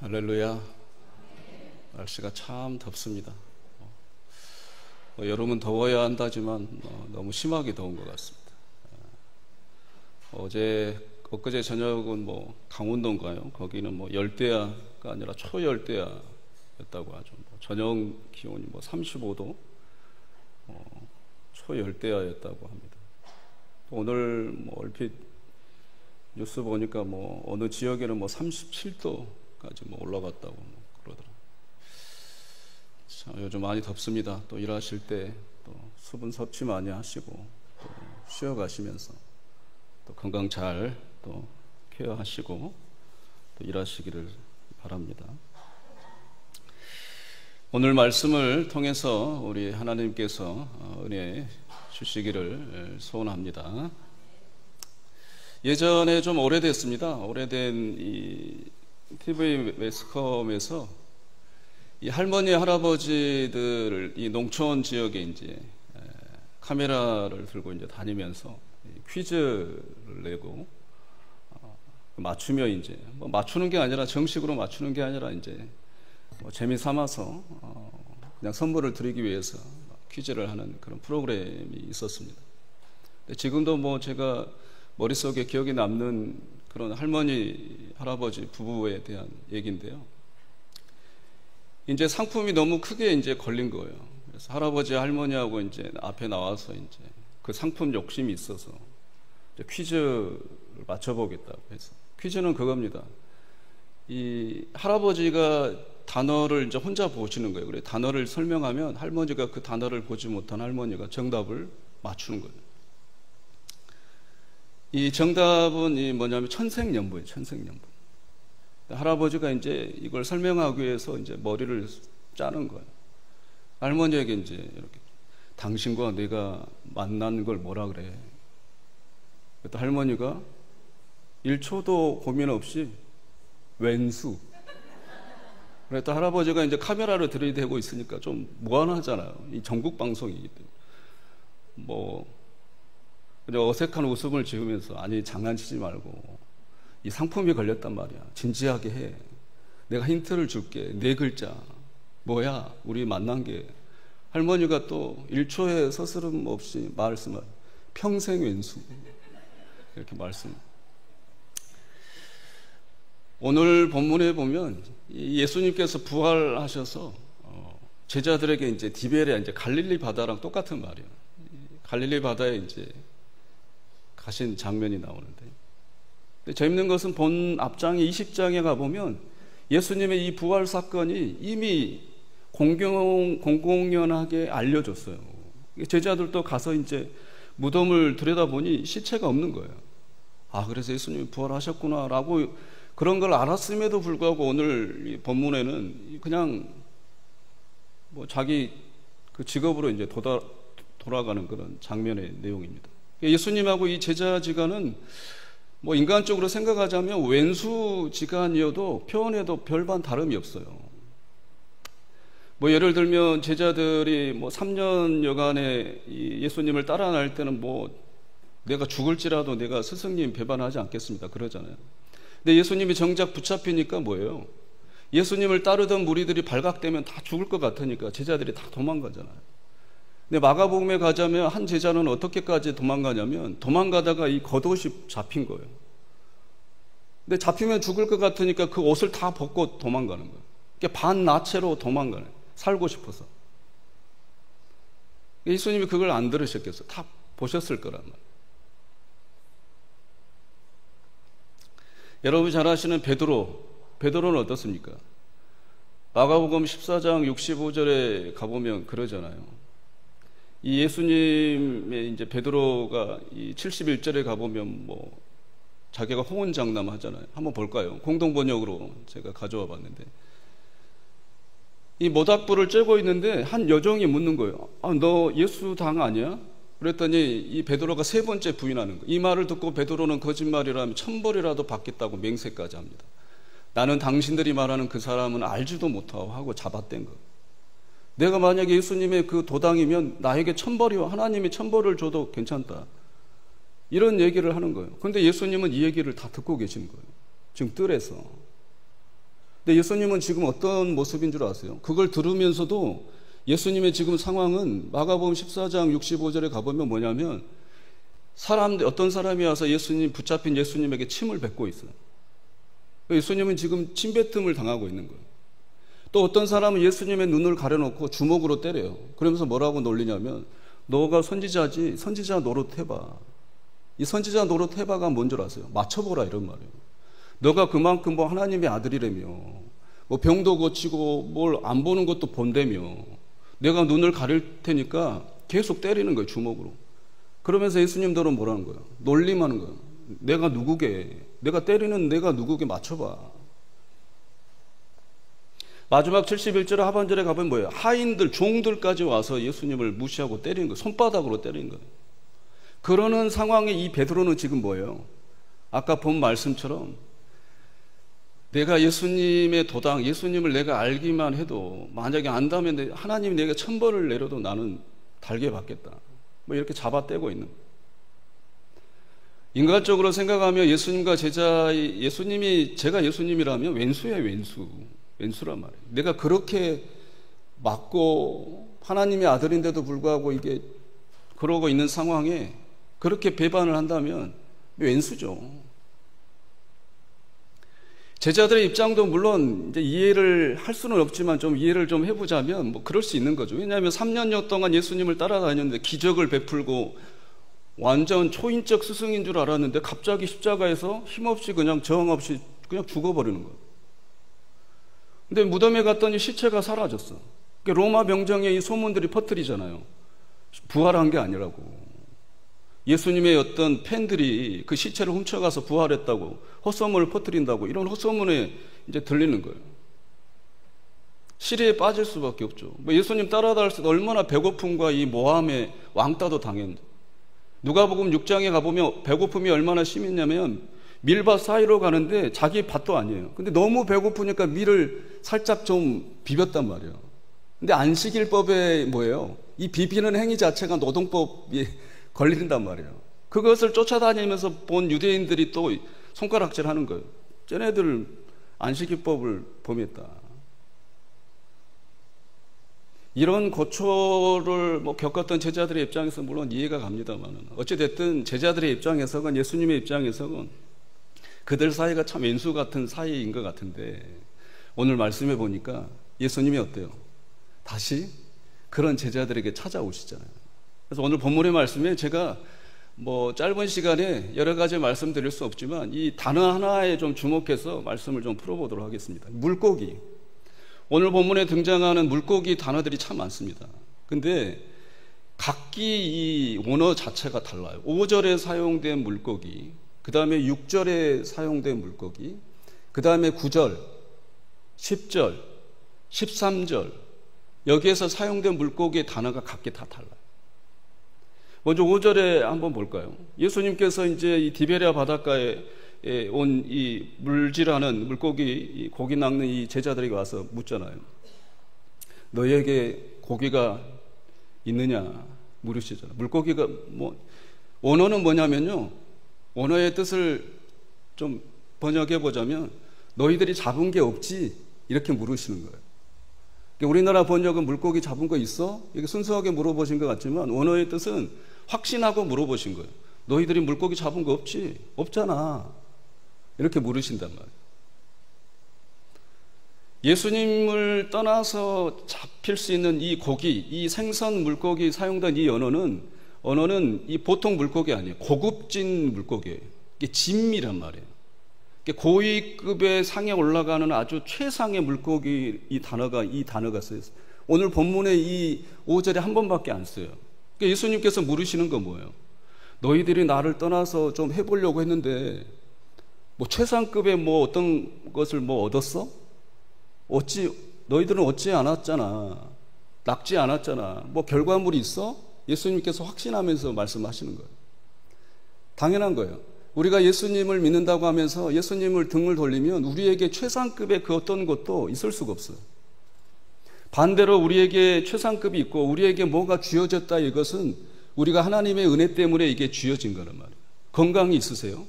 할렐루야. 날씨가 참 덥습니다. 여름은 더워야 한다지만 너무 심하게 더운 것 같습니다. 엊그제 저녁은 강원도인가요? 거기는 열대야가 아니라 초열대야였다고 하죠. 저녁 기온이 35도, 초열대야였다고 합니다. 오늘 얼핏 뉴스 보니까 어느 지역에는 37도까지 올라갔다고 그러더라고요. 요즘 많이 덥습니다. 또 일하실 때 또 수분 섭취 많이 하시고 또 쉬어가시면서 또 건강 잘 또 케어하시고 또 일하시기를 바랍니다. 오늘 말씀을 통해서 우리 하나님께서 은혜 주시기를 소원합니다. 예전에 좀 오래됐습니다. 오래된 이 TV 매스컴에서 이 할머니, 할아버지들 이 농촌 지역에 이제 카메라를 들고 이제 다니면서 퀴즈를 내고 맞추며 이제 맞추는 게 아니라 정식으로 맞추는 게 아니라 이제 재미 삼아서 그냥 선물을 드리기 위해서 퀴즈를 하는 그런 프로그램이 있었습니다. 지금도 제가 머릿속에 기억에 남는 그런 할머니, 할아버지 부부에 대한 얘기인데요. 이제 상품이 너무 크게 이제 걸린 거예요. 그래서 할아버지, 할머니하고 이제 앞에 나와서 이제 그 상품 욕심이 있어서 이제 퀴즈를 맞춰보겠다고 해서. 퀴즈는 그겁니다. 이 할아버지가 단어를 이제 혼자 보시는 거예요. 그래 단어를 설명하면 할머니가 그 단어를 보지 못한 할머니가 정답을 맞추는 거예요. 이 정답은 뭐냐면 천생연분이에요. 천생연분. 할아버지가 이제 이걸 설명하기 위해서 이제 머리를 짜는 거예요. 할머니에게 이제 이렇게 당신과 내가 만난 걸 뭐라 그래? 그랬더니 할머니가 1초도 고민 없이 왼수. 그랬더니 할아버지가 이제 카메라를 들이대고 있으니까 좀 무안하잖아요. 이 전국 방송이기 때문에. 그냥 어색한 웃음을 지으면서 아니 장난치지 말고 이 상품이 걸렸단 말이야. 진지하게 해. 내가 힌트를 줄게. 4글자. 뭐야? 우리 만난 게. 할머니가 또 1초의 서스름 없이 말씀을 평생 왼수. 이렇게 말씀. 오늘 본문에 보면 예수님께서 부활하셔서 제자들에게 이제 디베레아, 이제 갈릴리 바다랑 똑같은 말이에요. 갈릴리 바다에 이제 가신 장면이 나오는데, 재밌는 것은 본 앞장에 20장에 가보면 예수님의 이 부활 사건이 이미 공공연하게 알려졌어요. 제자들도 가서 이제 무덤을 들여다보니 시체가 없는 거예요. 그래서 예수님이 부활하셨구나 라고 그런 걸 알았음에도 불구하고 오늘 이 본문에는 그냥 자기 그 직업으로 이제 돌아가는 그런 장면의 내용입니다. 예수님하고 이 제자지간은 인간적으로 생각하자면 왼수지간이어도 표현해도 별반 다름이 없어요. 예를 들면 제자들이 3년여간에 예수님을 따라 날 때는 내가 죽을지라도 내가 스승님 배반하지 않겠습니다 그러잖아요. 근데 예수님이 정작 붙잡히니까 뭐예요? 예수님을 따르던 무리들이 발각되면 다 죽을 것 같으니까 제자들이 다 도망가잖아요. 근데 마가복음에 가자면 한 제자는 어떻게까지 도망가냐면 도망가다가 이 겉옷이 잡힌 거예요. 근데 잡히면 죽을 것 같으니까 그 옷을 다 벗고 도망가는 거예요. 그러니까 반나체로 도망가는 거예요. 살고 싶어서. 예수님이 그걸 안 들으셨겠어요. 다 보셨을 거란 말이에요. 여러분이 잘 아시는 베드로는 어떻습니까? 마가복음 14장 65절에 가보면 그러잖아요. 이 예수님의 이제 베드로가 이 71절에 가보면 자기가 호언장담 하잖아요. 한번 볼까요? 공동번역으로 제가 가져와 봤는데, 이 모닥불을 쬐고 있는데 한 여종이 묻는 거예요. 너 예수 당 아니야? 그랬더니 이 베드로가 3번째 부인하는 거예요. 이 말을 듣고 베드로는 거짓말이라면 1000벌이라도 받겠다고 맹세까지 합니다. 나는 당신들이 말하는 그 사람은 알지도 못하고 하고 잡아댄 거예요. 내가 만약에 예수님의 그 도당이면 나에게 1000벌이요, 하나님이 1000벌을 줘도 괜찮다, 이런 얘기를 하는 거예요. 그런데 예수님은 이 얘기를 다 듣고 계신 거예요. 지금 뜰에서. 근데 예수님은 지금 어떤 모습인 줄 아세요? 그걸 들으면서도 예수님의 지금 상황은 마가복음 14장 65절에 가보면 뭐냐면 어떤 사람이 와서 붙잡힌 예수님에게 침을 뱉고 있어요. 예수님은 지금 침뱉음을 당하고 있는 거예요. 또 어떤 사람은 예수님의 눈을 가려놓고 주먹으로 때려요. 그러면서 뭐라고 놀리냐면 너가 선지자지, 선지자 노릇해봐. 이 선지자 노릇해봐가 뭔 줄 아세요? 맞춰보라 이런 말이에요. 너가 그만큼 뭐 하나님의 아들이라며 뭐 병도 고치고 뭘 안 보는 것도 본다며 내가 눈을 가릴 테니까 계속 때리는 거예요, 주먹으로. 그러면서 예수님들은 뭐라는 거예요? 놀림하는 거예요. 내가 누구게, 내가 때리는 내가 누구게 맞춰봐. 마지막 71절 하반절에 가보면 뭐예요? 하인들, 종들까지 와서 예수님을 무시하고 때리는 거예요. 손바닥으로 때리는 거예요. 그러는 상황에 이 베드로는 지금 뭐예요? 아까 본 말씀처럼 내가 예수님의 도당, 예수님을 내가 알기만 해도 만약에 안다면 하나님이 내가 천벌을 내려도 나는 달게 받겠다. 뭐 이렇게 잡아떼고 있는 거예요. 인간적으로 생각하면 예수님이 제가 예수님이라면 왼수예요, 왼수. 왼수란 말이에요. 내가 그렇게 맞고 하나님의 아들인데도 불구하고 이게 그러고 있는 상황에 그렇게 배반을 한다면 왼수죠. 제자들의 입장도 물론 이제 이해를 할 수는 없지만 좀 이해를 좀 해보자면 뭐 그럴 수 있는 거죠. 왜냐하면 3년여 동안 예수님을 따라다녔는데 기적을 베풀고 완전 초인적 스승인 줄 알았는데 갑자기 십자가에서 힘없이 그냥 저항 없이 그냥 죽어버리는 거예요. 근데 무덤에 갔더니 시체가 사라졌어. 로마 병정의 이 소문들이 퍼뜨리잖아요. 부활한 게 아니라고. 예수님의 어떤 팬들이 그 시체를 훔쳐가서 부활했다고 헛소문을 퍼뜨린다고 이런 헛소문에 이제 들리는 거예요. 시리에 빠질 수밖에 없죠. 뭐 예수님 따라다닐 때 얼마나 배고픔과 이 모함에 왕따도 당했는데 누가복음 6장에 가보면 배고픔이 얼마나 심했냐면 밀밭 사이로 가는데 자기 밭도 아니에요. 근데 너무 배고프니까 밀을 살짝 좀 비볐단 말이에요. 근데 안식일법에 뭐예요? 이 비비는 행위 자체가 노동법에 걸린단 말이에요. 그것을 쫓아다니면서 본 유대인들이 또 손가락질 하는 거예요. 쟤네들 안식일법을 범했다. 이런 고초를 겪었던 제자들의 입장에서 물론 이해가 갑니다만 어찌됐든 제자들의 입장에서건 예수님의 입장에서건 그들 사이가 참 왼수 같은 사이인 것 같은데 오늘 말씀해 보니까 예수님이 어때요? 다시 그런 제자들에게 찾아오시잖아요. 그래서 오늘 본문의 말씀에 제가 짧은 시간에 여러 가지 말씀드릴 수 없지만 이 단어 하나에 좀 주목해서 말씀을 좀 풀어보도록 하겠습니다. 물고기. 오늘 본문에 등장하는 물고기 단어들이 참 많습니다. 근데 각기 이 원어 자체가 달라요. 5절에 사용된 물고기, 그 다음에 6절에 사용된 물고기, 그 다음에 9절, 10절, 13절 여기에서 사용된 물고기의 단어가 각기 다 달라요. 먼저 5절에 한번 볼까요? 예수님께서 이제 이 디베랴 바닷가에 온 이 물질하는 물고기, 고기 낚는 이 제자들에게 와서 묻잖아요. 너희에게 고기가 있느냐 물으시잖아요. 물고기가 원어는 뭐냐면요. 원어의 뜻을 좀 번역해 보자면 너희들이 잡은 게 없지 이렇게 물으시는 거예요. 우리나라 번역은 물고기 잡은 거 있어? 이게 순수하게 물어보신 것 같지만 원어의 뜻은 확신하고 물어보신 거예요. 너희들이 물고기 잡은 거 없지? 없잖아. 이렇게 물으신단 말이에요. 예수님을 떠나서 잡힐 수 있는 이 고기, 이 생선 물고기 사용된 이 언어는 이 보통 물고기 아니에요. 고급진 물고기예요. 이게 진미란 말이에요. 고위급의 상에 올라가는 아주 최상의 물고기 이 단어가 쓰여있어요. 오늘 본문에 이 5절에 한 번밖에 안 써요. 예수님께서 물으시는 건 뭐예요? 너희들이 나를 떠나서 좀 해보려고 했는데 최상급의 어떤 것을 얻었어? 너희들은 얻지 않았잖아. 낚지 않았잖아. 결과물이 있어? 예수님께서 확신하면서 말씀하시는 거예요. 당연한 거예요. 우리가 예수님을 믿는다고 하면서 예수님을 등을 돌리면 우리에게 최상급의 그 어떤 것도 있을 수가 없어요. 반대로 우리에게 최상급이 있고 우리에게 뭐가 주어졌다 이것은 우리가 하나님의 은혜 때문에 이게 주어진 거란 말이에요. 건강이 있으세요?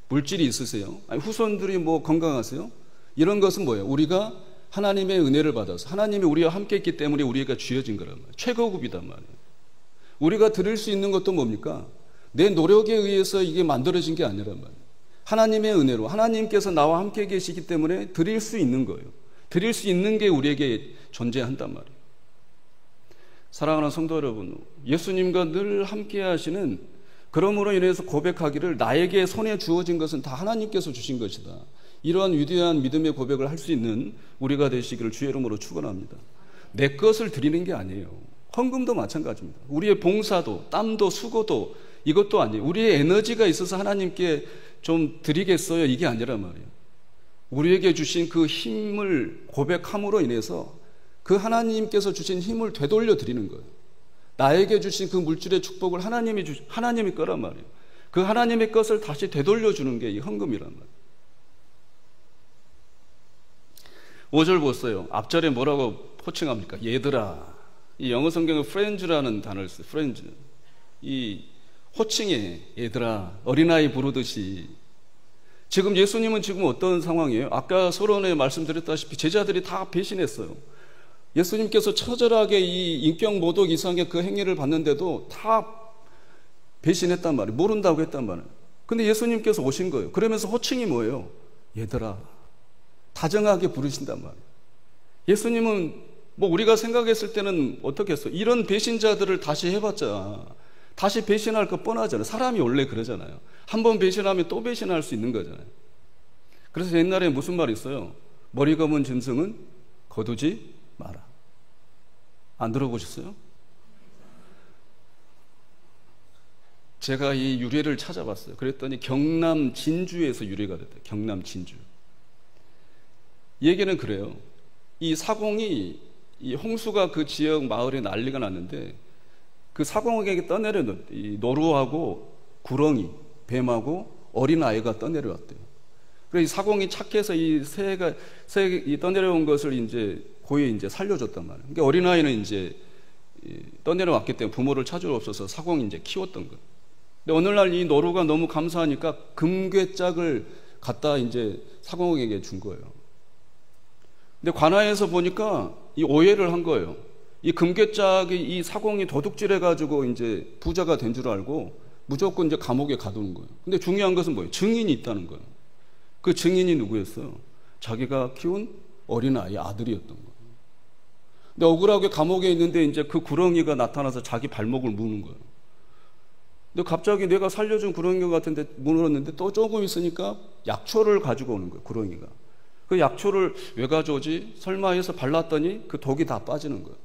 물질이 있으세요? 아니, 후손들이 건강하세요? 이런 것은 뭐예요? 우리가 하나님의 은혜를 받아서 하나님이 우리와 함께 있기 때문에 우리가 쥐어진 거란 말이에요. 최고급이단 말이에요. 우리가 드릴 수 있는 것도 뭡니까? 내 노력에 의해서 이게 만들어진 게 아니란 말이에요. 하나님의 은혜로 하나님께서 나와 함께 계시기 때문에 드릴 수 있는 거예요. 드릴 수 있는 게 우리에게 존재한단 말이에요. 사랑하는 성도 여러분, 예수님과 늘 함께 하시는, 그러므로 인해서 고백하기를 나에게 손에 주어진 것은 다 하나님께서 주신 것이다, 이러한 위대한 믿음의 고백을 할 수 있는 우리가 되시기를 주의 이름으로 축원합니다. 내 것을 드리는 게 아니에요. 헌금도 마찬가지입니다. 우리의 봉사도, 땀도, 수고도 이것도 아니에요. 우리의 에너지가 있어서 하나님께 좀 드리겠어요, 이게 아니란 말이에요. 우리에게 주신 그 힘을 고백함으로 인해서 그 하나님께서 주신 힘을 되돌려 드리는 거예요. 나에게 주신 그 물질의 축복을 하나님이 거란 말이에요. 그 하나님의 것을 다시 되돌려 주는 게 이 헌금이란 말이에요. 5절 보세요. 앞절에 뭐라고 호칭합니까? 얘들아. 이 영어 성경에 friends라는 단어를 써요. friends. 이 호칭에 얘들아, 어린아이 부르듯이. 지금 예수님은 지금 어떤 상황이에요? 아까 서론에 말씀드렸다시피 제자들이 다 배신했어요. 예수님께서 처절하게 이 인격 모독 이상의 그 행위를 받는데도 다 배신했단 말이에요. 모른다고 했단 말이에요. 근데 예수님께서 오신 거예요. 그러면서 호칭이 뭐예요? 얘들아. 다정하게 부르신단 말이에요. 예수님은 뭐 우리가 생각했을 때는 어떻게 했어? 이런 배신자들을 다시 해봤자 다시 배신할 거 뻔하잖아요. 사람이 원래 그러잖아요. 한 번 배신하면 또 배신할 수 있는 거잖아요. 그래서 옛날에 무슨 말이 있어요? 머리 검은 짐승은 거두지 마라. 안 들어보셨어요? 제가 이 유래를 찾아봤어요. 그랬더니 경남 진주에서 유래가 됐대요. 경남 진주. 얘기는 그래요. 이 사공이, 이 홍수가 그 지역 마을에 난리가 났는데 그 사공에게 떠내려놓은 이 노루하고 구렁이, 뱀하고 어린아이가 떠내려왔대요. 그래서 이 사공이 착해서 이 새가 떠내려온 것을 이제 고이 이제 살려줬단 말이에요. 그러니까 어린아이는 이제 떠내려왔기 때문에 부모를 찾으러 없어서 사공이 이제 키웠던 거예요. 근데 오늘날 이 노루가 너무 감사하니까 금괴짝을 갖다 이제 사공에게 준 거예요. 근데 관아에서 보니까 이 오해를 한 거예요. 이 금괴짝이 이 사공이 도둑질해가지고 이제 부자가 된 줄 알고 무조건 이제 감옥에 가두는 거예요. 근데 중요한 것은 뭐예요? 증인이 있다는 거예요. 그 증인이 누구였어요? 자기가 키운 어린아이 아들이었던 거예요. 근데 억울하게 감옥에 있는데 이제 그 구렁이가 나타나서 자기 발목을 무는 거예요. 근데 갑자기 내가 살려준 구렁이 같은데 물었는데 또 조금 있으니까 약초를 가지고 오는 거예요. 구렁이가. 그 약초를 왜 가져오지? 설마 해서 발랐더니 그 독이 다 빠지는 거예요.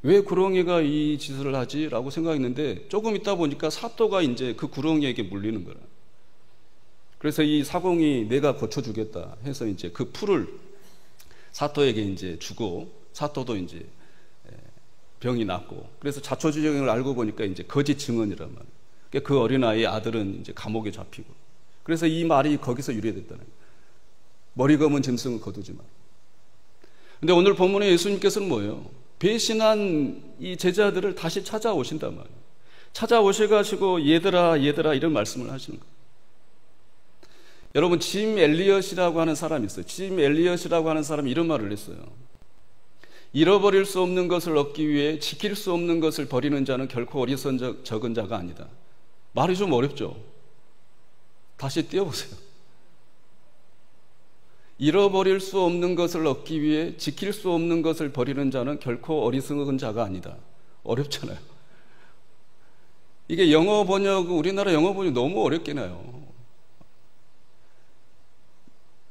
왜 구렁이가 이 짓을 하지? 라고 생각했는데 조금 있다 보니까 사또가 이제 그 구렁이에게 물리는 거예요. 그래서 이 사공이 내가 고쳐주겠다 해서 이제 그 풀을 사또에게 이제 주고 사또도 이제 병이 낫고 그래서 자초지종을 알고 보니까 이제 거짓 증언이란 말이에요. 그러니까 그 어린아이의 아들은 이제 감옥에 잡히고 그래서 이 말이 거기서 유래됐다는 거예요. 머리 검은 짐승을 거두지 마라. 근데 오늘 본문에 예수님께서는 뭐예요? 배신한 이 제자들을 다시 찾아오신단 말이에요. 찾아오셔가지고 얘들아 얘들아 이런 말씀을 하시는 거예요. 여러분 짐 엘리엇이라고 하는 사람이 있어요. 짐 엘리엇이라고 하는 사람이 이런 말을 했어요. 잃어버릴 수 없는 것을 얻기 위해 지킬 수 없는 것을 버리는 자는 결코 어리석은 자가 아니다. 말이 좀 어렵죠? 다시 띄워보세요. 잃어버릴 수 없는 것을 얻기 위해 지킬 수 없는 것을 버리는 자는 결코 어리석은 자가 아니다. 어렵잖아요. 이게 영어 번역, 우리나라 영어 번역 너무 어렵긴 해요.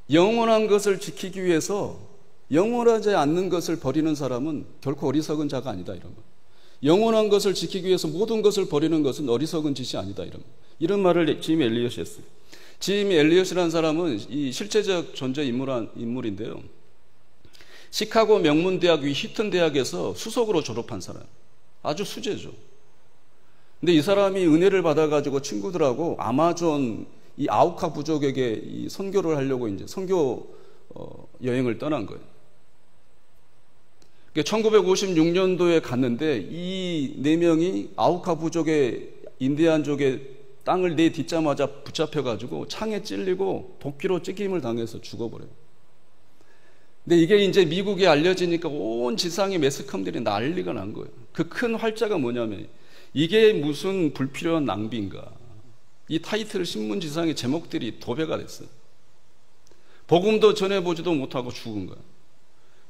영원한 것을 지키기 위해서 영원하지 않는 것을 버리는 사람은 결코 어리석은 자가 아니다. 이런 거. 영원한 것을 지키기 위해서 모든 것을 버리는 것은 어리석은 짓이 아니다. 이런 말을 짐 엘리엇이 했어요. 짐 엘리엇이라는 사람은 이 실체적 존재 인물인데요. 시카고 명문대학 위 히튼 대학에서 수석으로 졸업한 사람. 아주 수재죠. 근데 이 사람이 은혜를 받아가지고 친구들하고 아마존 이 아우카 부족에게 이 선교를 하려고 이제 선교 여행을 떠난 거예요. 1956년도에 갔는데 이 네 명이 아우카 부족의 인디안족의 땅을 내딛자마자 붙잡혀가지고 창에 찔리고 도끼로 찌김을 당해서 죽어버려요. 근데 이게 이제 미국에 알려지니까 온 지상의 매스컴들이 난리가 난 거예요. 그 큰 활자가 뭐냐면 이게 무슨 불필요한 낭비인가. 이 타이틀 신문 지상의 제목들이 도배가 됐어요. 복음도 전해보지도 못하고 죽은 거예요.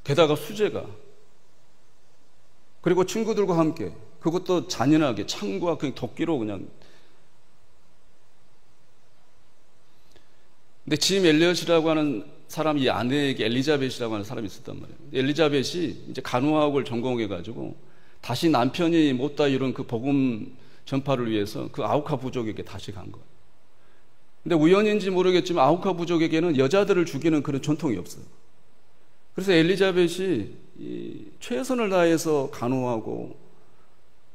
게다가 수재가. 그리고 친구들과 함께 그것도 잔인하게 창과 그냥 도끼로 그냥. 근데 짐 엘리엇이라고 하는 사람, 이 아내에게 엘리자벳이라고 하는 사람이 있었단 말이에요. 엘리자벳이 이제 간호학을 전공해가지고 다시 남편이 못다 이룬 그 복음 전파를 위해서 그 아우카 부족에게 다시 간 거예요. 근데 우연인지 모르겠지만 아우카 부족에게는 여자들을 죽이는 그런 전통이 없어요. 그래서 엘리자벳이 최선을 다해서 간호하고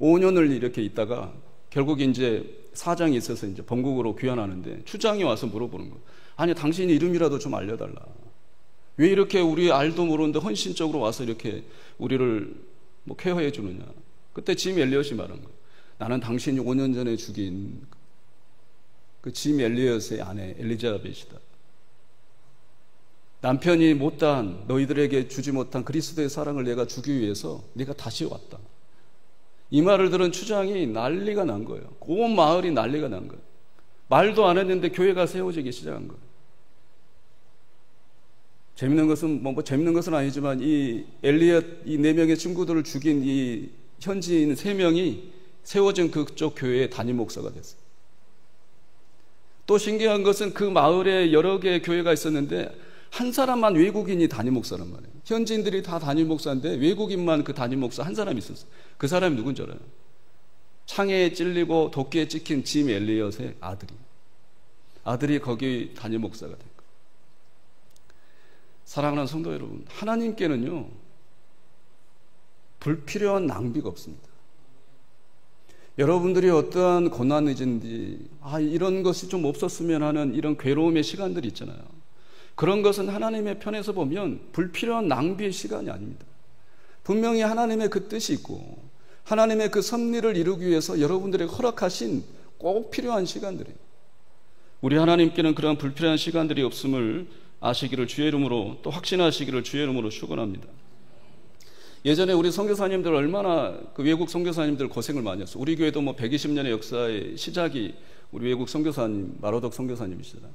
5년을 이렇게 있다가 결국 이제 사장이 있어서 이제 본국으로 귀환하는데 추장이 와서 물어보는 거예요. 아니, 당신이 이름이라도 좀 알려달라. 왜 이렇게 우리 알도 모르는데 헌신적으로 와서 이렇게 우리를 뭐 케어해 주느냐. 그때 짐 엘리엇이 말한 거예요. 나는 당신이 5년 전에 죽인 그 짐 엘리엇의 아내 엘리자벳이다. 남편이 못다한 너희들에게 주지 못한 그리스도의 사랑을 내가 주기 위해서 네가 다시 왔다. 이 말을 들은 추장이 난리가 난 거예요. 온 마을이 난리가 난 거예요. 말도 안 했는데 교회가 세워지기 시작한 거예요. 재밌는 것은 아니지만 이 엘리엇 이 4명의 친구들을 죽인 이 현지인 3명이 세워진 그쪽 교회의 담임 목사가 됐어요. 또 신기한 것은 그 마을에 여러 개의 교회가 있었는데 한 사람만 외국인이 담임 목사란 말이에요. 현지인들이 다 담임 목사인데 외국인만 그 담임 목사 한 사람이 있었어요. 그 사람이 누군지 알아요? 창에 찔리고 도끼에 찍힌 짐 엘리엇의 아들이 거기 담임 목사가 된 거예요. 사랑하는 성도 여러분, 하나님께는요 불필요한 낭비가 없습니다. 여러분들이 어떠한 고난이든지 이런 것이 좀 없었으면 하는 이런 괴로움의 시간들이 있잖아요. 그런 것은 하나님의 편에서 보면 불필요한 낭비의 시간이 아닙니다. 분명히 하나님의 그 뜻이 있고 하나님의 그 섭리를 이루기 위해서 여러분들에게 허락하신 꼭 필요한 시간들이에요. 우리 하나님께는 그러한 불필요한 시간들이 없음을 아시기를 주의 이름으로, 또 확신하시기를 주의 이름으로 축원합니다. 예전에 우리 선교사님들 얼마나 그 외국 선교사님들 고생을 많이 했어요. 우리 교회도 뭐 120년의 역사의 시작이 우리 외국 선교사님 마로덕 선교사님이시잖아요.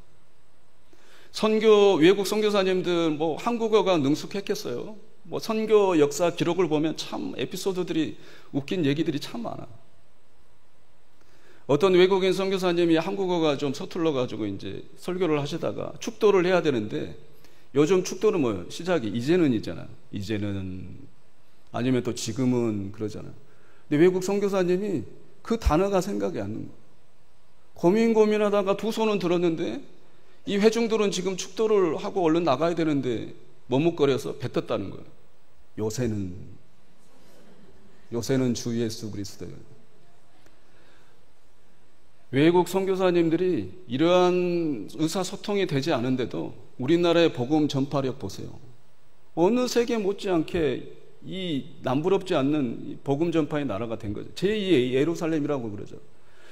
외국 선교사님들 뭐 한국어가 능숙했겠어요. 뭐 선교 역사 기록을 보면 참 에피소드들이 웃긴 얘기들이 참 많아. 어떤 외국인 선교사님이 한국어가 좀 서툴러 가지고 이제 설교를 하시다가 축도를 해야 되는데, 요즘 축도는 뭐예요? 시작이 이제는이잖아요. 이제는 아니면 또 지금은 그러잖아요. 근데 외국 선교사님이 그 단어가 생각이 안 나는 거예요. 고민하다가 두 손은 들었는데 이 회중들은 지금 축도를 하고 얼른 나가야 되는데 머뭇거려서 뱉었다는 거예요. 요새는 주 예수 그리스도예요. 외국 선교사님들이 이러한 의사소통이 되지 않은데도 우리나라의 복음 전파력 보세요. 어느 세계 못지않게 이 남부럽지 않는 복음 전파의 나라가 된 거죠. 제2의 예루살렘이라고 그러죠.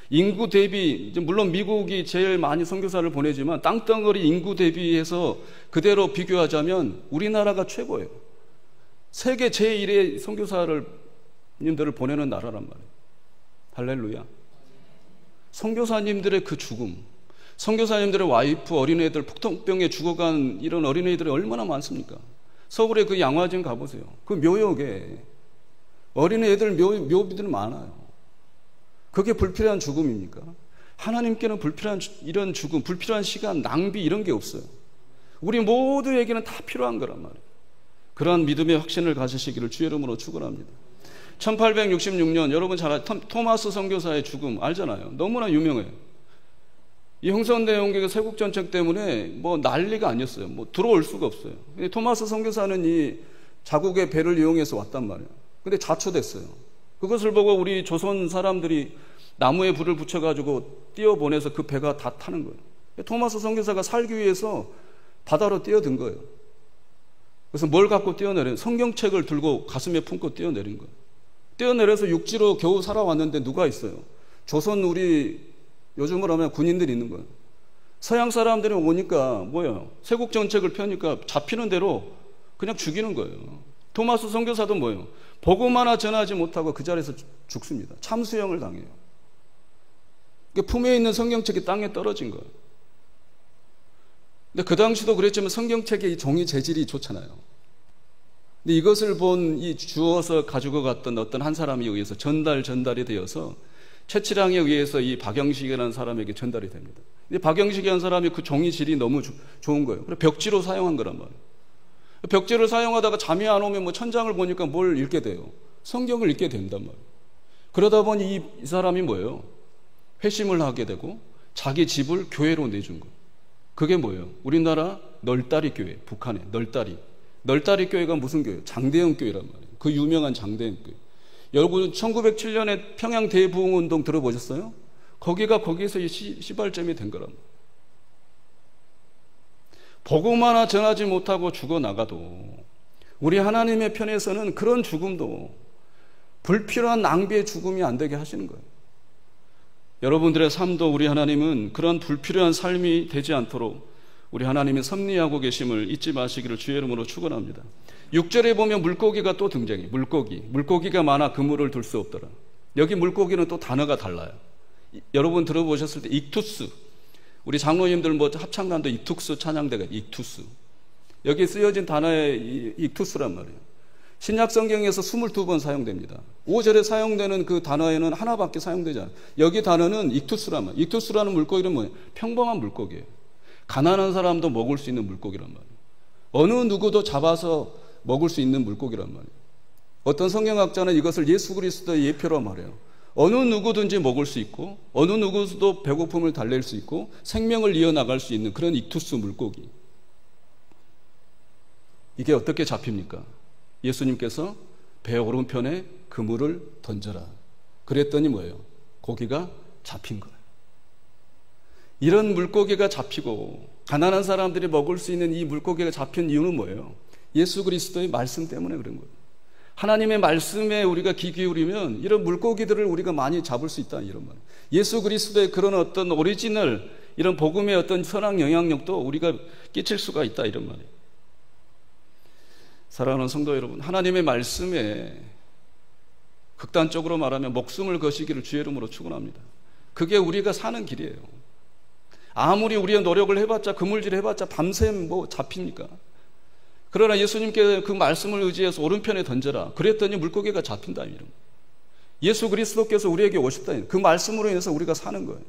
인구 대비, 물론 미국이 제일 많이 선교사를 보내지만 땅덩어리 인구 대비해서 그대로 비교하자면 우리나라가 최고예요. 세계 제1의 선교사님들을 보내는 나라란 말이에요. 할렐루야. 선교사님들의 그 죽음, 선교사님들의 와이프, 어린애들 폭통병에 죽어간 이런 어린애들이 얼마나 많습니까? 서울에 그 양화진 가보세요. 그 묘역에 어린애들 묘비들 많아요. 그게 불필요한 죽음입니까? 하나님께는 불필요한 이런 죽음, 불필요한 시간, 낭비 이런 게 없어요. 우리 모두에게는 다 필요한 거란 말이에요. 그러한 믿음의 확신을 가지시기를 주의 이름으로 축원합니다. 1866년 여러분 잘 토마스 선교사의 죽음 알잖아요. 너무나 유명해요. 이 흥선대원군의 세국전쟁 때문에 뭐 난리가 아니었어요. 뭐 들어올 수가 없어요. 근데 토마스 선교사는 이 자국의 배를 이용해서 왔단 말이에요. 근데 자초됐어요. 그것을 보고 우리 조선 사람들이 나무에 불을 붙여가지고 띄어보내서 그 배가 다 타는 거예요. 토마스 선교사가 살기 위해서 바다로 뛰어든 거예요. 그래서 뭘 갖고 뛰어내려요? 성경책을 들고 가슴에 품고 뛰어내린 거예요. 뛰어내려서 육지로 겨우 살아왔는데 누가 있어요? 조선 우리 요즘으로 하면 군인들이 있는 거예요. 서양 사람들이 오니까 뭐예요? 세국 정책을 펴니까 잡히는 대로 그냥 죽이는 거예요. 토마스 선교사도 뭐예요? 복음 하나 전하지 못하고 그 자리에서 죽습니다. 참수형을 당해요. 품에 있는 성경책이 땅에 떨어진 거예요. 근데 그 당시도 그랬지만 성경책의 이 종이 재질이 좋잖아요. 근데 이것을 본 이 주워서 가지고 갔던 어떤 한 사람에 의해서 전달이 되어서 최치량에 의해서 이 박영식이라는 사람에게 전달이 됩니다. 근데 박영식이라는 사람이 그 종이 질이 너무 좋은 거예요. 그래서 벽지로 사용한 거란 말이에요. 벽지를 사용하다가 잠이 안 오면 뭐 천장을 보니까 뭘 읽게 돼요? 성경을 읽게 된단 말이에요. 그러다 보니 이 사람이 뭐예요? 회심을 하게 되고 자기 집을 교회로 내준 거예요. 그게 뭐예요? 우리나라 널다리 교회, 북한의 널다리 교회가 무슨 교회예요? 장대영 교회란 말이에요. 그 유명한 장대영 교회. 여러분 1907년에 평양 대부흥운동 들어보셨어요? 거기서 이 시발점이 된 거란 말이에요. 복음 하나 전하지 못하고 죽어나가도 우리 하나님의 편에서는 그런 죽음도 불필요한 낭비의 죽음이 안 되게 하시는 거예요. 여러분들의 삶도 우리 하나님은 그런 불필요한 삶이 되지 않도록 우리 하나님이 섭리하고 계심을 잊지 마시기를 주의 이름으로 축원합니다. 6절에 보면 물고기가 또 등장해요. 물고기가 많아 그물을 둘 수 없더라. 여기 물고기는 또 단어가 달라요. 여러분 들어보셨을 때 익투스, 우리 장로님들 뭐 합창단도 익투스 찬양대가 익투스, 여기 쓰여진 단어의 익투스란 말이에요. 신약 성경에서 22번 사용됩니다. 5절에 사용되는 그 단어에는 하나밖에 사용되지 않아요. 여기 단어는 익투스란 말이에요. 익투스라는 물고기는 뭐예요? 평범한 물고기예요. 가난한 사람도 먹을 수 있는 물고기란 말이에요. 어느 누구도 잡아서 먹을 수 있는 물고기란 말이에요. 어떤 성경학자는 이것을 예수 그리스도의 예표로 말해요. 어느 누구든지 먹을 수 있고 어느 누구도 배고픔을 달랠 수 있고 생명을 이어나갈 수 있는 그런 익투스 물고기. 이게 어떻게 잡힙니까? 예수님께서 배 오른편에 그물을 던져라. 그랬더니 뭐예요? 고기가 잡힌 거예요. 이런 물고기가 잡히고 가난한 사람들이 먹을 수 있는 이 물고기가 잡힌 이유는 뭐예요? 예수 그리스도의 말씀 때문에 그런 거예요. 하나님의 말씀에 우리가 귀 기울이면 이런 물고기들을 우리가 많이 잡을 수 있다, 이런 말. 예수 그리스도의 그런 어떤 오리지널 이런 복음의 어떤 선한 영향력도 우리가 끼칠 수가 있다, 이런 말이에요. 사랑하는 성도 여러분, 하나님의 말씀에 극단적으로 말하면 목숨을 거시기를 주의 이름으로 축원합니다. 그게 우리가 사는 길이에요. 아무리 우리가 노력을 해봤자, 그물질 해봤자 밤샘 뭐 잡힙니까? 그러나 예수님께 그 말씀을 의지해서 오른편에 던져라. 그랬더니 물고기가 잡힌다, 이런. 예수 그리스도께서 우리에게 오셨다. 그 말씀으로 인해서 우리가 사는 거예요.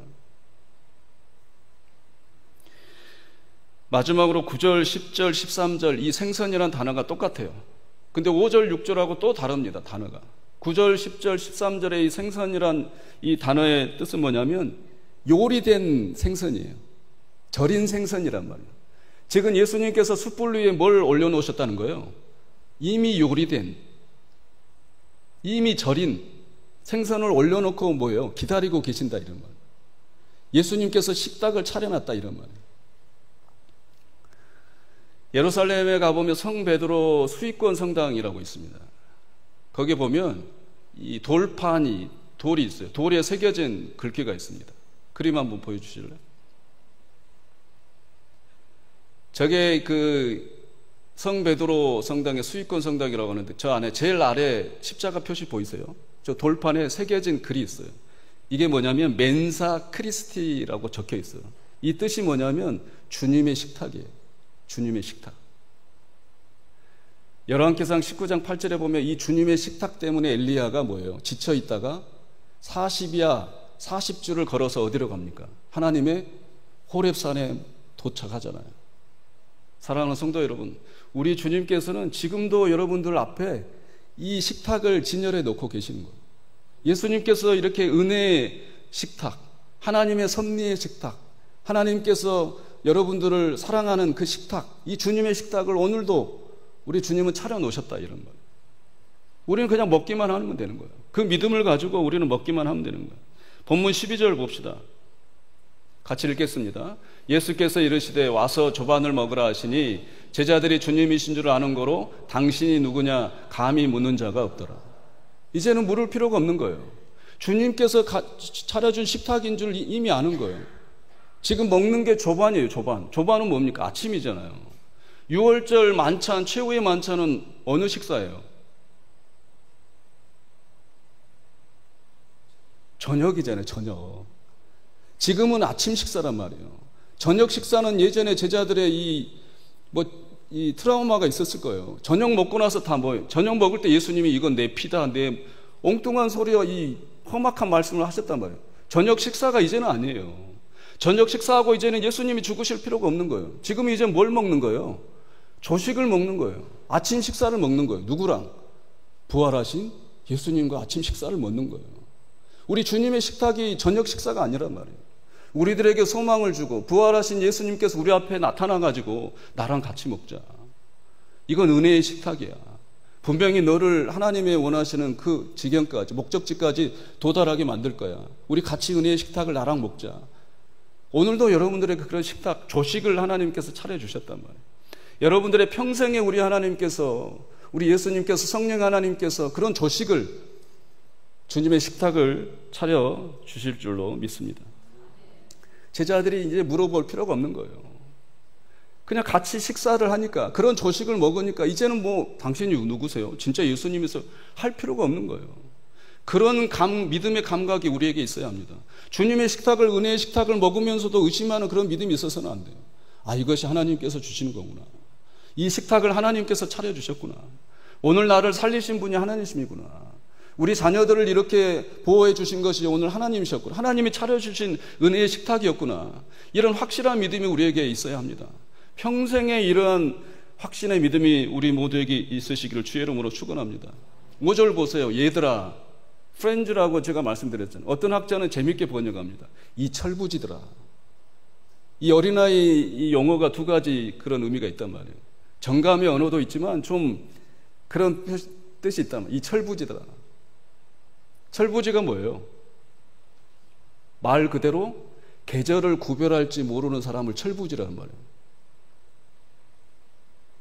마지막으로 9절, 10절, 13절 이 생선이라는 단어가 똑같아요. 근데 5절, 6절하고 또 다릅니다, 단어가. 9절, 10절, 13절의 이 생선이란 이 단어의 뜻은 뭐냐면 요리된 생선이에요. 절인 생선이란 말이에요. 지금 예수님께서 숯불 위에 뭘 올려놓으셨다는 거예요? 이미 요리된, 이미 절인 생선을 올려놓고 뭐예요? 기다리고 계신다, 이런 말. 예수님께서 식탁을 차려놨다, 이런 말. 예루살렘에 가보면 성 베드로 수익권 성당이라고 있습니다. 거기 보면 이 돌이 있어요. 돌에 새겨진 글귀가 있습니다. 그림 한번 보여주실래요? 저게 그 성 베드로 성당의 수익권 성당이라고 하는데 저 안에 제일 아래 십자가 표시 보이세요? 저 돌판에 새겨진 글이 있어요. 이게 뭐냐면 멘사 크리스티라고 적혀 있어요. 이 뜻이 뭐냐면 주님의 식탁이에요. 주님의 식탁. 열왕기상 19장 8절에 보면 이 주님의 식탁 때문에 엘리야가 뭐예요? 지쳐 있다가 40주를 걸어서 어디로 갑니까? 하나님의 호렙산에 도착하잖아요. 사랑하는 성도 여러분, 우리 주님께서는 지금도 여러분들 앞에 이 식탁을 진열해 놓고 계시는 거예요. 예수님께서 이렇게 은혜의 식탁, 하나님의 섭리의 식탁, 하나님께서 여러분들을 사랑하는 그 식탁, 이 주님의 식탁을 오늘도 우리 주님은 차려놓으셨다, 이런 거예요. 우리는 그냥 먹기만 하면 되는 거예요. 그 믿음을 가지고 우리는 먹기만 하면 되는 거예요. 본문 12절 봅시다. 같이 읽겠습니다. 예수께서 이르시되 와서 조반을 먹으라 하시니 제자들이 주님이신 줄 아는 거로 당신이 누구냐 감히 묻는 자가 없더라. 이제는 물을 필요가 없는 거예요. 주님께서 차려준 식탁인 줄 이미 아는 거예요. 지금 먹는 게 조반이에요. 조반은 뭡니까? 아침이잖아요. 유월절 만찬, 최후의 만찬은 어느 식사예요? 저녁이잖아요, 저녁. 지금은 아침 식사란 말이에요. 저녁 식사는 예전에 제자들의 이 트라우마가 있었을 거예요. 저녁 먹고 나서 다 저녁 먹을 때 예수님이 이건 내 피다, 내 엉뚱한 소리와 이 험악한 말씀을 하셨단 말이에요. 저녁 식사가 이제는 아니에요. 저녁 식사하고 이제는 예수님이 죽으실 필요가 없는 거예요. 지금 이제 뭘 먹는 거예요? 조식을 먹는 거예요. 아침 식사를 먹는 거예요. 누구랑? 부활하신 예수님과 아침 식사를 먹는 거예요. 우리 주님의 식탁이 저녁 식사가 아니란 말이에요. 우리들에게 소망을 주고 부활하신 예수님께서 우리 앞에 나타나가지고 나랑 같이 먹자. 이건 은혜의 식탁이야. 분명히 너를 하나님의 원하시는 그 지경까지, 목적지까지 도달하게 만들 거야. 우리 같이 은혜의 식탁을 나랑 먹자. 오늘도 여러분들에게 그런 식탁, 조식을 하나님께서 차려주셨단 말이에요. 여러분들의 평생에 우리 하나님께서, 우리 예수님께서, 성령 하나님께서 그런 조식을, 주님의 식탁을 차려주실 줄로 믿습니다. 제자들이 이제 물어볼 필요가 없는 거예요. 그냥 같이 식사를 하니까, 그런 조식을 먹으니까 이제는 뭐 당신이 누구세요? 진짜 예수님에서 할 필요가 없는 거예요. 그런 믿음의 감각이 우리에게 있어야 합니다. 주님의 식탁을, 은혜의 식탁을 먹으면서도 의심하는 그런 믿음이 있어서는 안 돼요. 아, 이것이 하나님께서 주시는 거구나. 이 식탁을 하나님께서 차려주셨구나. 오늘 나를 살리신 분이 하나님이시구나. 우리 자녀들을 이렇게 보호해 주신 것이 오늘 하나님이셨구나. 하나님이 차려주신 은혜의 식탁이었구나. 이런 확실한 믿음이 우리에게 있어야 합니다. 평생에 이러한 확신의 믿음이 우리 모두에게 있으시기를 주의 이름으로 축원합니다. 5절 보세요. 얘들아, 프렌즈라고 제가 말씀드렸잖아요. 어떤 학자는 재밌게 번역합니다. 이 철부지들아. 이 어린아이 이 용어가 두 가지 그런 의미가 있단 말이에요. 정감의 언어도 있지만 좀 그런 뜻이 있단 말이에요. 이 철부지들아. 철부지가 뭐예요? 말 그대로 계절을 구별할지 모르는 사람을 철부지라는 말이에요.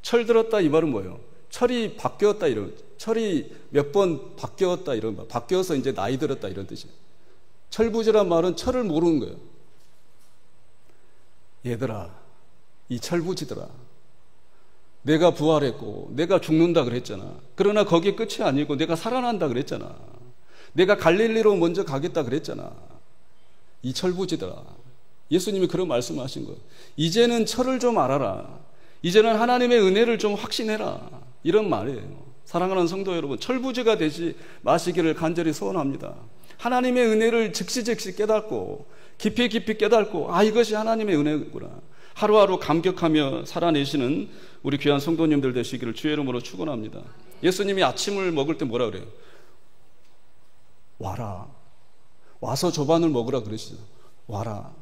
철들었다 이 말은 뭐예요? 철이 바뀌었다 이런, 철이 몇 번 바뀌었다 이런 말, 바뀌어서 이제 나이 들었다 이런 뜻이에요. 철부지란 말은 철을 모르는 거예요. 얘들아, 이 철부지들아, 내가 부활했고 내가 죽는다 그랬잖아. 그러나 거기에 끝이 아니고 내가 살아난다 그랬잖아. 내가 갈릴리로 먼저 가겠다 그랬잖아. 이 철부지들아. 예수님이 그런 말씀을 하신 거예요. 이제는 철을 좀 알아라. 이제는 하나님의 은혜를 좀 확신해라. 이런 말이에요. 사랑하는 성도 여러분, 철부지가 되지 마시기를 간절히 소원합니다. 하나님의 은혜를 즉시 깨닫고 깊이 깨닫고, 아, 이것이 하나님의 은혜구나. 하루하루 감격하며 살아내시는 우리 귀한 성도님들 되시기를 주의 이름으로 축원합니다. 예수님이 아침을 먹을 때 뭐라 그래요? 와라. 와서 조반을 먹으라 그러시죠. 와라.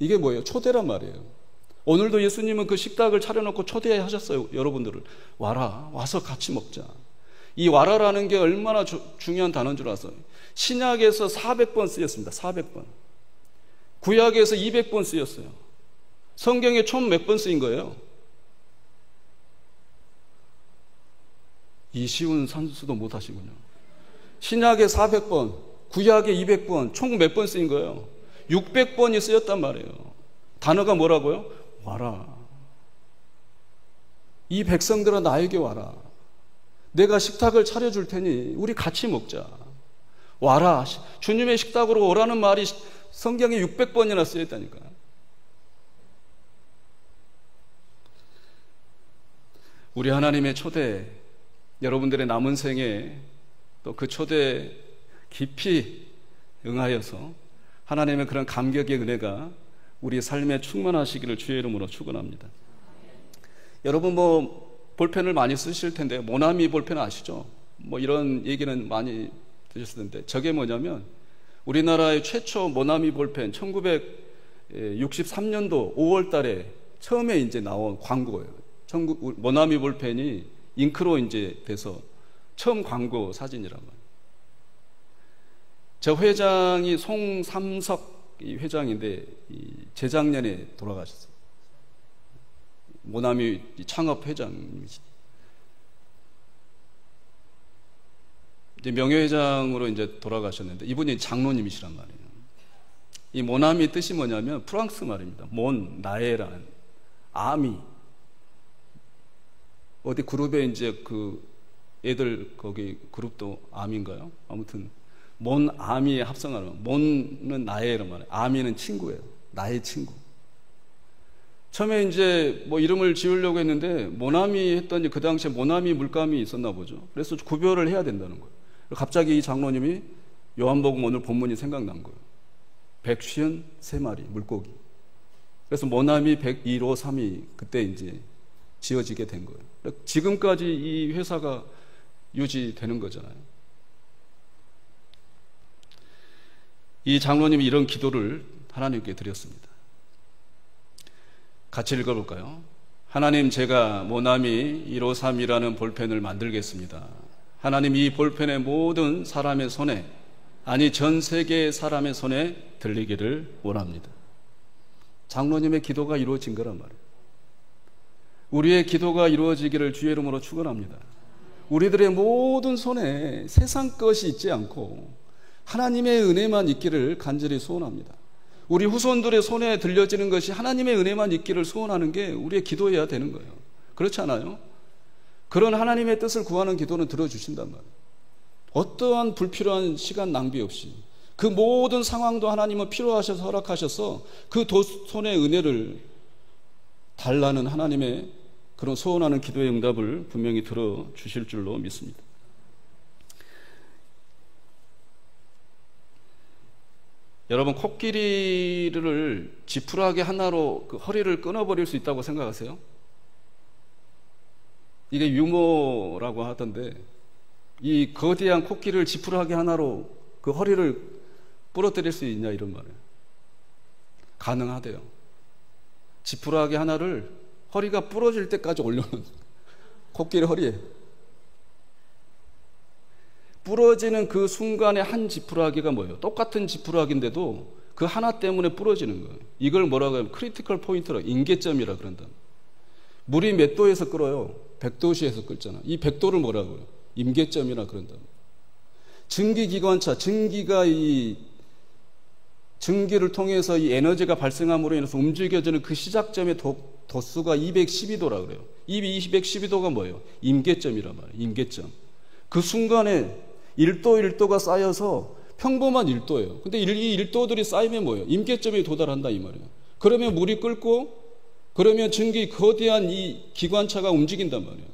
이게 뭐예요? 초대란 말이에요. 오늘도 예수님은 그 식탁을 차려놓고 초대하셨어요. 여러분들을. 와라. 와서 같이 먹자. 이 와라라는 게 얼마나 중요한 단어인 줄 아세요? 신약에서 400번 쓰였습니다. 400번. 구약에서 200번 쓰였어요. 성경에 총 몇 번 쓰인 거예요? 이 쉬운 산수도 못 하시군요. 신약에 400번, 구약에 200번, 총 몇 번 쓰인 거예요? 600번이 쓰였단 말이에요. 단어가 뭐라고요? 와라. 이 백성들아 나에게 와라. 내가 식탁을 차려줄 테니 우리 같이 먹자. 와라. 주님의 식탁으로 오라는 말이 성경에 600번이나 쓰여있다니까. 우리 하나님의 초대, 여러분들의 남은 생에 또 그 초대에 깊이 응하여서 하나님의 그런 감격의 은혜가 우리 삶에 충만하시기를 주의 이름으로 축원합니다. 여러분 볼펜을 많이 쓰실 텐데 모나미 볼펜 아시죠? 이런 얘기는 많이 드셨을 텐데 저게 뭐냐면 우리나라의 최초 모나미 볼펜 1963년도 5월 달에 처음에 이제 나온 광고예요. 모나미 볼펜이 잉크로 이제 돼서 처음 광고 사진이란 말이에요. 저 회장이 송삼석 회장인데 재작년에 돌아가셨어요. 모나미 창업 회장이시죠. 이제 명예회장으로 이제 돌아가셨는데 이분이 장로님이시란 말이에요. 이 모나미 뜻이 뭐냐면 프랑스 말입니다. 몬, 나에라는 아미, 어디 그룹에 이제 그 애들 거기 그룹도 암인가요? 아무튼 몬 아미 합성하는, 몬은 나의 이런 말이에요. 아미는 친구예요. 나의 친구. 처음에 이제 뭐 이름을 지으려고 했는데 모나미 했더니 그 당시에 모나미 물감이 있었나 보죠. 그래서 구별을 해야 된다는 거예요. 갑자기 이 장로님이 요한복음 오늘 본문이 생각난 거예요. 153마리 물고기. 그래서 모나미 10153이 그때 이제 지어지게 된 거예요. 지금까지 이 회사가 유지되는 거잖아요. 이 장로님이 이런 기도를 하나님께 드렸습니다. 같이 읽어볼까요? 하나님, 제가 모나미 153이라는 볼펜을 만들겠습니다. 하나님, 이 볼펜의 모든 사람의 손에, 아니 전 세계의 사람의 손에 들리기를 원합니다. 장로님의 기도가 이루어진 거란 말이에요. 우리의 기도가 이루어지기를 주의 이름으로 축원합니다. 우리들의 모든 손에 세상 것이 있지 않고 하나님의 은혜만 있기를 간절히 소원합니다. 우리 후손들의 손에 들려지는 것이 하나님의 은혜만 있기를 소원하는 게 우리의 기도여야 되는 거예요. 그렇지 않아요? 그런 하나님의 뜻을 구하는 기도는 들어주신단 말이에요. 어떠한 불필요한 시간 낭비 없이 그 모든 상황도 하나님은 필요하셔서 허락하셔서 그 손의 은혜를 달라는 하나님의 그런 소원하는 기도의 응답을 분명히 들어주실 줄로 믿습니다. 여러분, 코끼리를 지푸라기 하나로 그 허리를 끊어버릴 수 있다고 생각하세요? 이게 유머라고 하던데, 이 거대한 코끼리를 지푸라기 하나로 그 허리를 부러뜨릴 수 있냐 이런 말이에요. 가능하대요. 지푸라기 하나를 허리가 부러질 때까지 올려놓은 코끼리 허리에 부러지는 그 순간에 한 지푸라기가 뭐예요? 똑같은 지푸라기인데도 그 하나 때문에 부러지는 거예요. 이걸 뭐라고 하면 크리티컬 포인트라, 임계점이라 그런다. 물이 몇 도에서 끓어요? 100도씨에서 끓잖아. 이 100도를 뭐라고 해요? 임계점이라 그런다. 증기기관차, 증기가 이 증기를 통해서 이 에너지가 발생함으로 인해서 움직여지는 그 시작점의 도수가 212도라 그래요. 이 212도가 뭐예요? 임계점이란 말이에요. 임계점. 그 순간에 1도가 쌓여서 평범한 1도예요. 근데 이 1도들이 쌓이면 뭐예요? 임계점에 도달한다 이 말이에요. 그러면 물이 끓고, 그러면 증기 거대한 이 기관차가 움직인단 말이에요.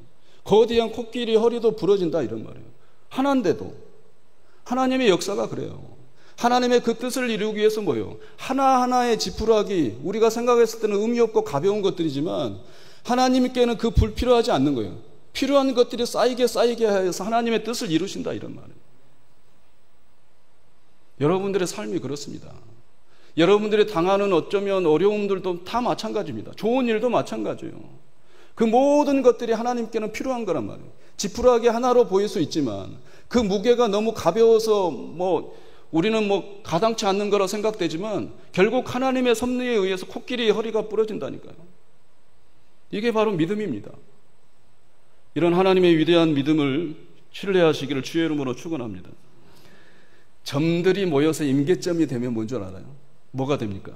거대한 코끼리 허리도 부러진다 이런 말이에요. 하나인데도 하나님의 역사가 그래요. 하나님의 그 뜻을 이루기 위해서 뭐예요? 하나하나의 지푸라기, 우리가 생각했을 때는 의미 없고 가벼운 것들이지만 하나님께는 그 불필요하지 않는 거예요. 필요한 것들이 쌓이게 하여서 하나님의 뜻을 이루신다 이런 말이에요. 여러분들의 삶이 그렇습니다. 여러분들이 당하는 어쩌면 어려움들도 다 마찬가지입니다. 좋은 일도 마찬가지예요. 그 모든 것들이 하나님께는 필요한 거란 말이에요. 지푸라기 하나로 보일 수 있지만 그 무게가 너무 가벼워서 우리는 가당치 않는 거라 생각되지만 결국 하나님의 섭리에 의해서 코끼리의 허리가 부러진다니까요. 이게 바로 믿음입니다. 이런 하나님의 위대한 믿음을 신뢰하시기를 주의 이름으로 축원합니다. 점들이 모여서 임계점이 되면 뭔 줄 알아요? 뭐가 됩니까?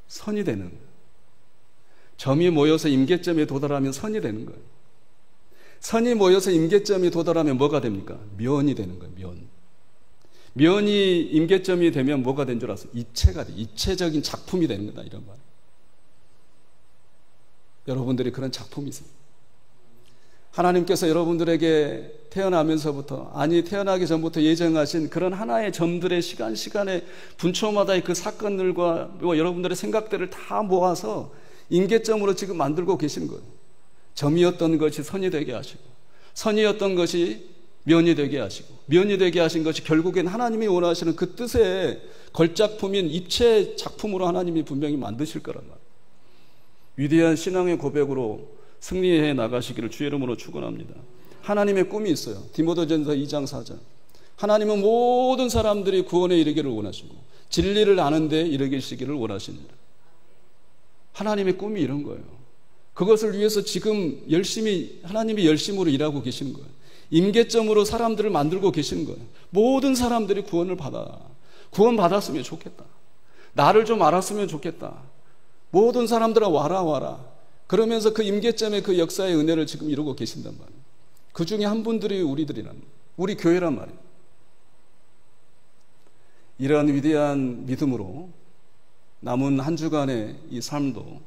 선이 되는 거예요. 점이 모여서 임계점에 도달하면 선이 되는 거예요. 선이 모여서 임계점이 도달하면 뭐가 됩니까? 면이 되는 거예요. 면이 임계점이 되면 뭐가 된 줄 아세요? 입체가 돼. 입체적인 작품이 되는 거다 이런 말. 여러분들이 그런 작품이세요. 하나님께서 여러분들에게 태어나면서부터, 아니 태어나기 전부터 예정하신 그런 하나의 점들의 시간의 분초마다의 그 사건들과 여러분들의 생각들을 다 모아서 임계점으로 지금 만들고 계신 거예요. 점이었던 것이 선이 되게 하시고, 선이었던 것이 면이 되게 하시고, 면이 되게 하신 것이 결국엔 하나님이 원하시는 그 뜻의 걸작품인 입체 작품으로 하나님이 분명히 만드실 거란 말이에요. 위대한 신앙의 고백으로 승리해 나가시기를 주의 이름으로 축원합니다. 하나님의 꿈이 있어요. 디모데전서 2장 4절. 하나님은 모든 사람들이 구원에 이르기를 원하시고 진리를 아는 데 이르시기를 원하십니다. 하나님의 꿈이 이런 거예요. 그것을 위해서 지금 하나님이 열심으로 일하고 계시는 거예요. 임계점으로 사람들을 만들고 계시는 거예요. 모든 사람들이 구원받았으면 좋겠다. 나를 좀 알았으면 좋겠다. 모든 사람들아 와라. 그러면서 그 임계점의 그 역사의 은혜를 지금 이루고 계신단 말이에요. 그 중에 한 분들이 우리 교회란 말이에요. 이러한 위대한 믿음으로 남은 한 주간의 이 삶도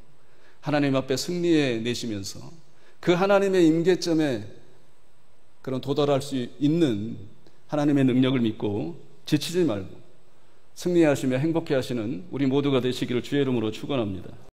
하나님 앞에 승리해 내시면서 그 하나님의 임계점에 그런 도달할 수 있는 하나님의 능력을 믿고 지치지 말고 승리하시며 행복해 하시는 우리 모두가 되시기를 주의 이름으로 축원합니다.